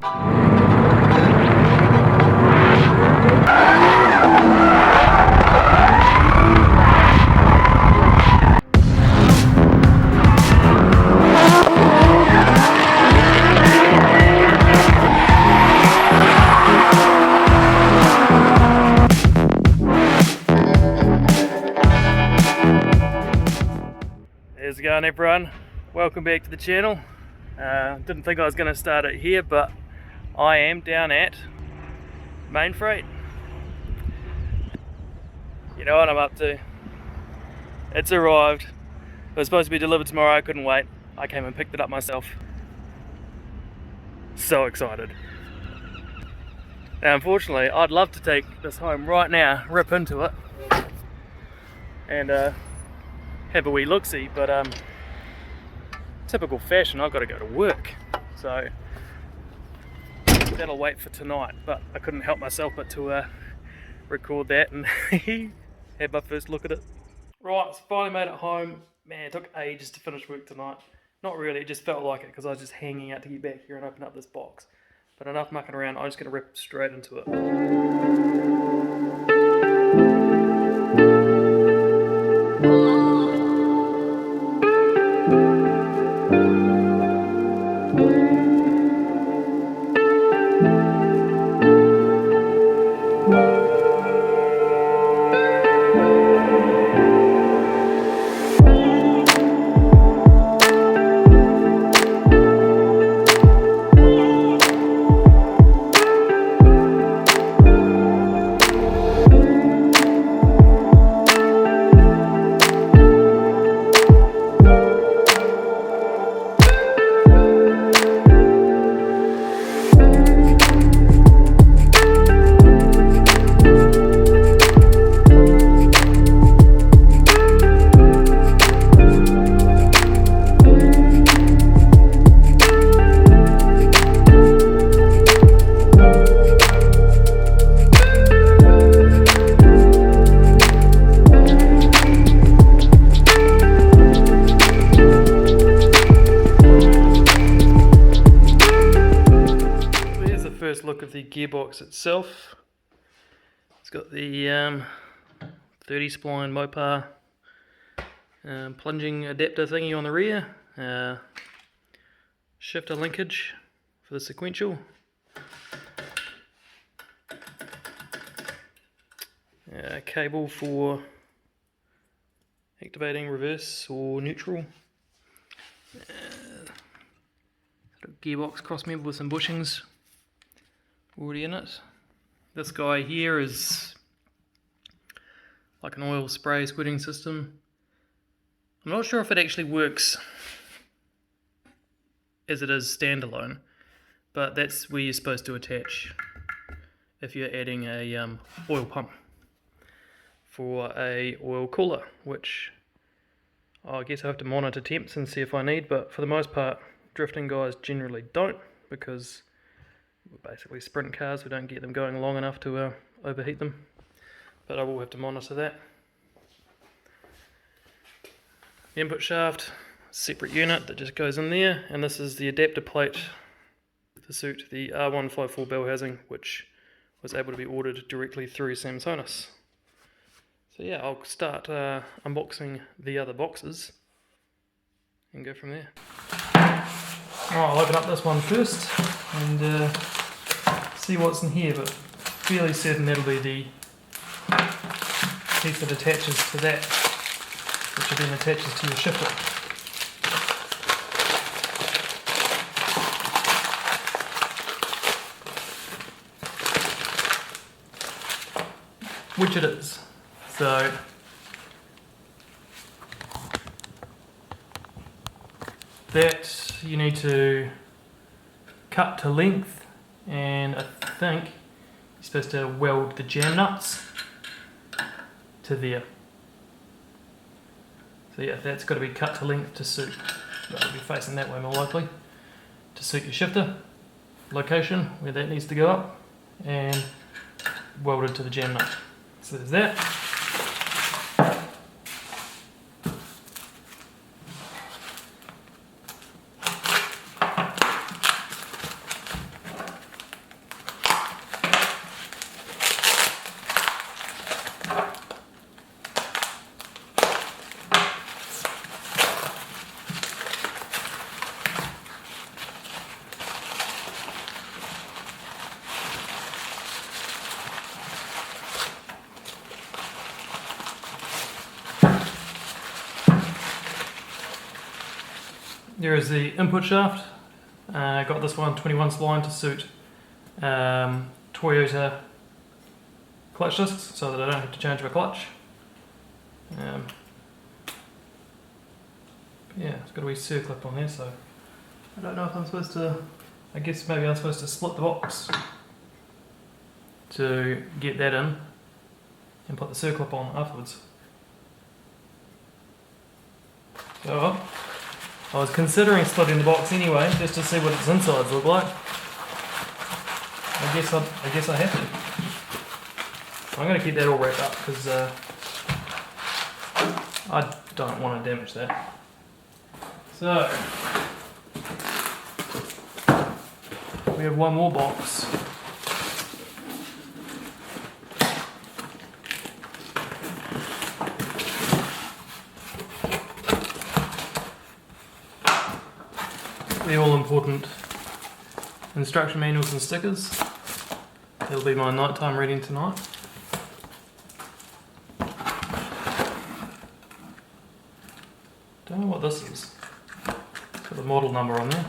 How's it going, everyone? Welcome back to the channel. Didn't think I was going to start it here, but I am down at Main Freight. You know what I'm up to. It's arrived. It was supposed to be delivered tomorrow. I couldn't wait. I came and picked it up myself. So excited. Now, unfortunately, I'd love to take this home right now, rip into it, and have a wee look-see, but typical fashion, I've got to go to work, so that'll wait for tonight. But I couldn't help myself but to record that and have my first look at it. Right, so finally made it home. Man, it took ages to finish work tonight. Not really, it just felt like it because I was just hanging out to get back here and open up this box. But enough mucking around, I'm just going to rip straight into it. Look of the gearbox itself. It's got the 30 spline Mopar plunging adapter thingy on the rear, shifter linkage for the sequential, cable for activating reverse or neutral, gearbox cross member with some bushings already in it. This guy here is like an oil spray squidding system. I'm not sure if it actually works as it is standalone, but that's where you're supposed to attach if you're adding a oil pump for a oil cooler, which I guess I have to monitor temps and see if I need, but for the most part drifting guys generally don't, because we're basically sprint cars, we don't get them going long enough to overheat them, but I will have to monitor that. The input shaft, separate unit that just goes in there, and this is the adapter plate to suit the R154 bell housing, which was able to be ordered directly through Samsonas. So yeah, I'll start unboxing the other boxes and go from there. I'll open up this one first and see what's in here, but fairly certain that'll be the piece that attaches to that, which then attaches to your shifter. Which it is. So that you need to cut to length, and I think you're supposed to weld the jam nuts to there. So yeah, that's got to be cut to length to suit. That'll be facing that way more likely, to suit your shifter location where that needs to go up, and welded to the jam nut. So there's that. There is the input shaft. I got this one 21 spline to suit Toyota clutch discs so that I don't have to change my clutch. Yeah, it's got a wee circlip on there, so I don't know if I'm supposed to, I guess maybe I'm supposed to split the box to get that in and put the circlip on afterwards. So I was considering splitting the box anyway, just to see what its insides look like. I guess I have to. I'm going to keep that all wrapped up because I don't want to damage that. So we have one more box. The all important instruction manuals and stickers. That'll be my nighttime reading tonight. Don't know what this is. It's got the model number on there.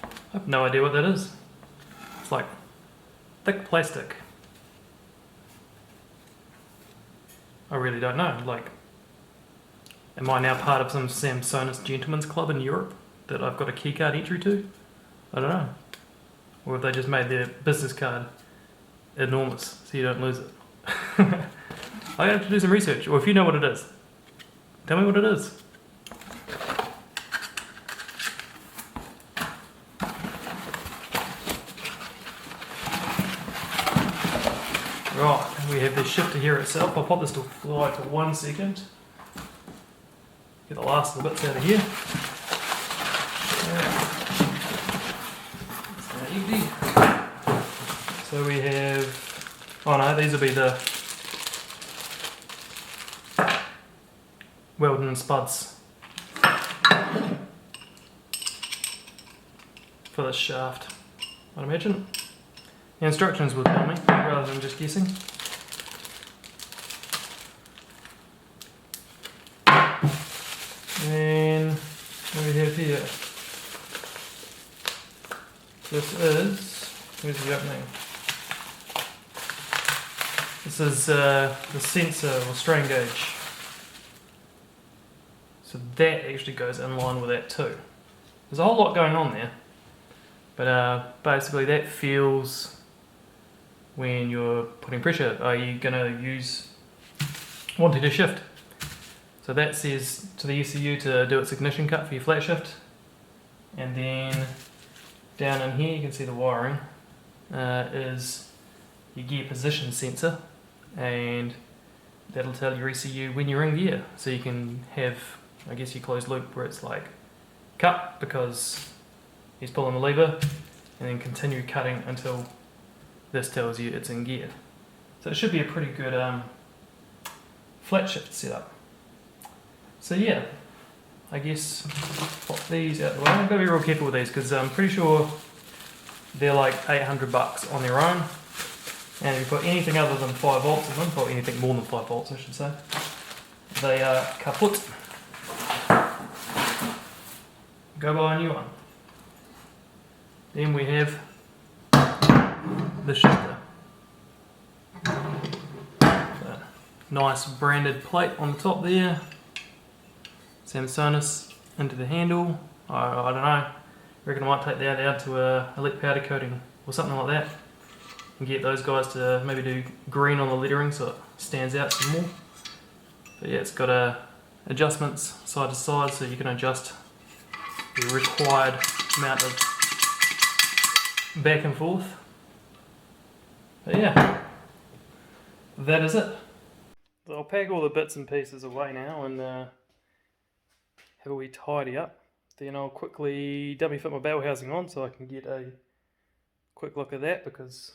I have no idea what that is. It's like thick plastic. I really don't know. Like, am I now part of some Samsonas gentlemen's club in Europe that I've got a keycard entry to? I don't know. Or have they just made their business card enormous so you don't lose it? I have to do some research. Or if you know what it is, tell me what it is. Right, we have the shifter here itself. I'll pop this to fly for 1 second. Get the last of the bits out of here. It's now empty. So we have, oh no, these will be the welding and spuds for this shaft, I'd imagine. The instructions will tell me, rather than just guessing. And what do we have here? This is, where's the opening? This is the sensor or strain gauge. So that actually goes in line with that too. There's a whole lot going on there. But basically that feels when you're putting pressure. Are you going to use wanting to shift? So that says to the ECU to do its ignition cut for your flat shift. And then down in here you can see the wiring is your gear position sensor, and that'll tell your ECU when you're in gear. So you can have, I guess, your closed loop where it's like cut because he's pulling the lever, and then continue cutting until this tells you it's in gear. So it should be a pretty good flat shift setup. So yeah, I guess pop these out the way. I've got to be real careful with these because I'm pretty sure they're like $800 on their own. And if you put anything other than 5 volts in them, or anything more than 5 volts I should say, they are kaput. Go buy a new one. Then we have the shifter. So, nice branded plate on the top there. Samsonas into the handle. I don't know. I reckon I might take that out to a elite powder coating or something like that. And get those guys to maybe do green on the lettering so it stands out some more. But yeah, it's got adjustments side to side so you can adjust the required amount of back and forth. But yeah, that is it. So I'll pack all the bits and pieces away now and have a wee tidy up. Then I'll quickly dummy fit my bell housing on so I can get a quick look at that, because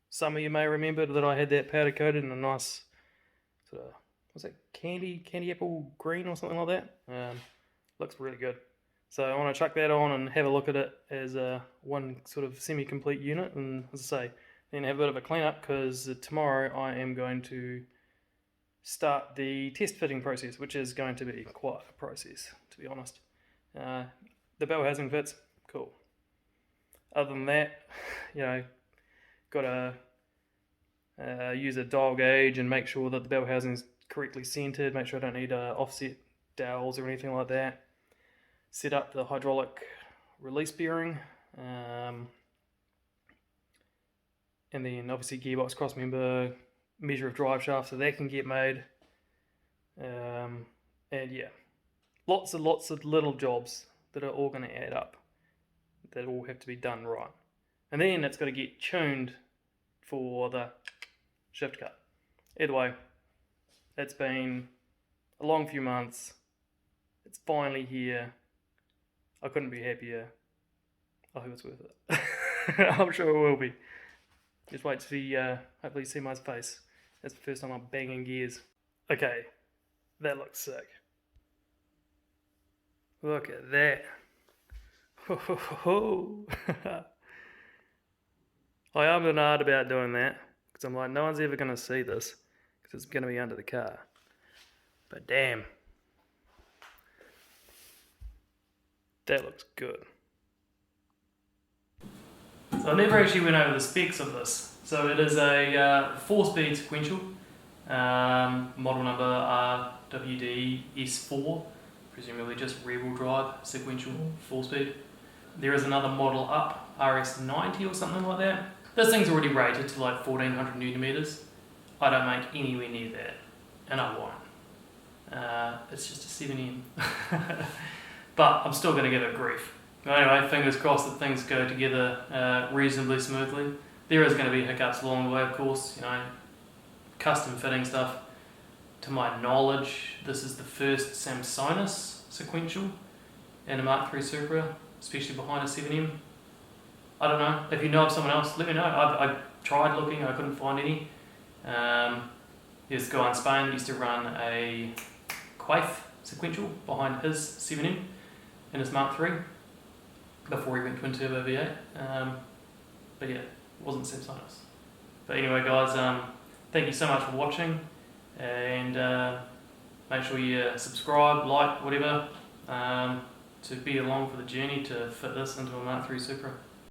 some of you may remember that I had that powder coated in a nice sort of, what's that, candy apple green or something like that. Looks really good. So I want to chuck that on and have a look at it as one sort of semi-complete unit, and as I say, then have a bit of a clean up because tomorrow I am going to start the test fitting process, which is going to be quite a process, to be honest. The bell housing fits, cool. Other than that, got to use a dial gauge and make sure that the bell housing is correctly centered, make sure I don't need offset dowels or anything like that. Set up the hydraulic release bearing, and then obviously gearbox crossmember, measure of drive shaft, so that can get made. And yeah, lots of little jobs that are all going to add up, that all have to be done right. And then it's got to get tuned for the shift cut. Either way, it's been a long few months. It's finally here. I couldn't be happier. I hope it's worth it. I'm sure it will be. Just wait to see, hopefully see my face. That's the first time I'm banging gears. Okay, that looks sick. Look at that. Ho, ho, ho, ho. I am nard about doing that, because I'm like, no one's ever going to see this, because it's going to be under the car. But damn. That looks good. So I never actually went over the specs of this. So it is a 4-speed sequential, model number RWD-S4, presumably just rear-wheel drive sequential 4-speed. There is another model up, RS90 or something like that. This thing's already rated to like 1400 newton meters. I don't make anywhere near that, and I won't. It's just a 7M. But I'm still going to give it grief. Anyway, fingers crossed that things go together reasonably smoothly. There is going to be hiccups along the way, of course, custom fitting stuff. To my knowledge, this is the first Samsonas sequential in a Mark III Supra, especially behind a 7M. I don't know. If you know of someone else, let me know. I tried looking, I couldn't find any. There's a guy in Spain that used to run a Quaif sequential behind his 7M in his Mark III before he went twin turbo V8. But yeah, it wasn't Samsonas. But anyway, guys, thank you so much for watching, and make sure you subscribe, like, whatever, to be along for the journey to fit this into a Mark III Supra.